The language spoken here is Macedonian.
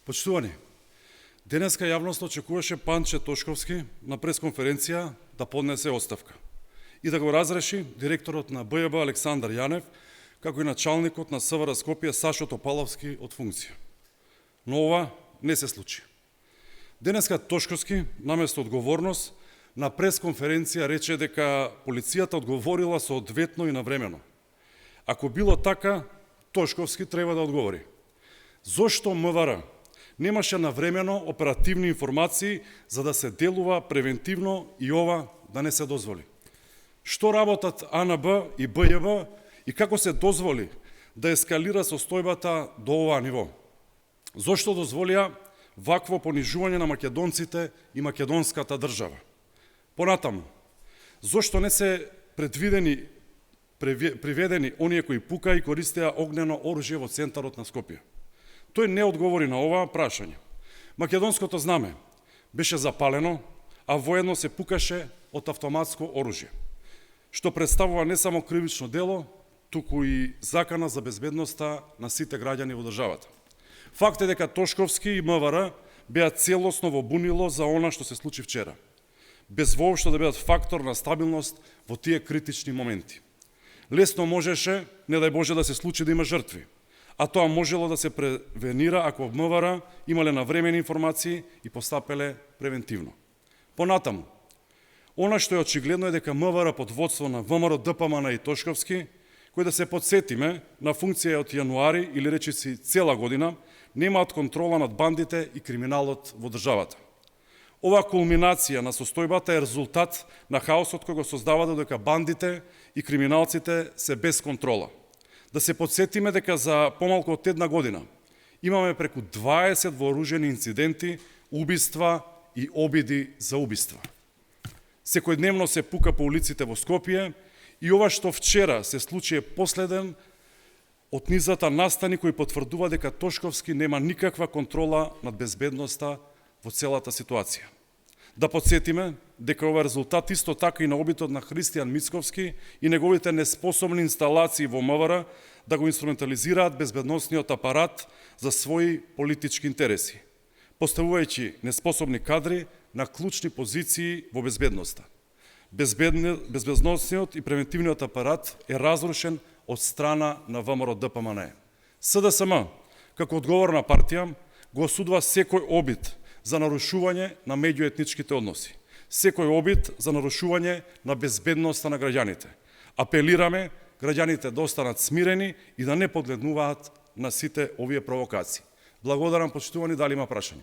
Почитувани, денеска јавноста очекуваше Панче Тошковски на пресконференција да поднесе оставка и да го разреши директорот на БЈБ Александар Јанев, како и началникот на СВР Скопје Сашо Топаловски од функција. Но ова не се случи. Денеска Тошковски, наместо одговорност, на пресконференција рече дека полицијата одговорила соодветно и навремено. Ако било така, Тошковски треба да одговори. Зошто МВР немаше навремено оперативни информации за да се делува превентивно и ова да не се дозволи? Што работат АНБ и БЈБ и како се дозволи да ескалира состојбата до ова ниво? Зошто дозволија вакво понижување на македонците и македонската држава? Понатаму, зошто не се приведени оние кои пука и користеа огнено оружје во центарот на Скопје? Тој не одговори на ова прашање. Македонското знаме беше запалено, а воедно се пукаше од автоматско оружје, што представува не само кривично дело, туку и закана за безбедноста на сите граѓани во државата. Факт е дека Тошковски и МВР беа целосно во бунило за она што се случи вчера, без воопшто да бидат фактор на стабилност во тие критични моменти. Лесно можеше, не дај Боже, да се случи да има жртви, а тоа можело да се превенира ако МВР имале навремени информации и постапеле превентивно. Понатаму, она што е очигледно е дека МВР под водство на ВМРО ДПМН и Тошковски, кои да се подсетиме на функција од јануари или речиси цела година, немаат контрола над бандите и криминалот во државата. Ова кулминација на состојбата е резултат на хаосот кој го создава додека бандите и криминалците се без контрола. Да се подсетиме дека за помалку од една година имаме преку 20 вооружени инциденти, убиства и обиди за убиства. Секојдневно се пука по улиците во Скопје и ова што вчера се случи е последен од низата настани кои потврдува дека Тошковски нема никаква контрола над безбедноста во целата ситуација. Да подсетиме дека ова е резултат исто така и на обитот на Христијан Мицковски и неговите неспособни инсталации во МВР да го инструментализираат безбедносниот апарат за своји политички интереси, поставувајќи неспособни кадри на клучни позиции во безбедноста. Безбедносниот и превентивниот апарат е разрушен од страна на ВМРО ДПМН. СДСМ, како одговорна партија, го осудува секој обид за нарушување на меѓуетничките односи, секој обид за нарушување на безбедноста на граѓаните. Апелираме граѓаните да останат смирени и да не подлегнуваат на сите овие провокации. Благодарам, почитувани, дали има прашање?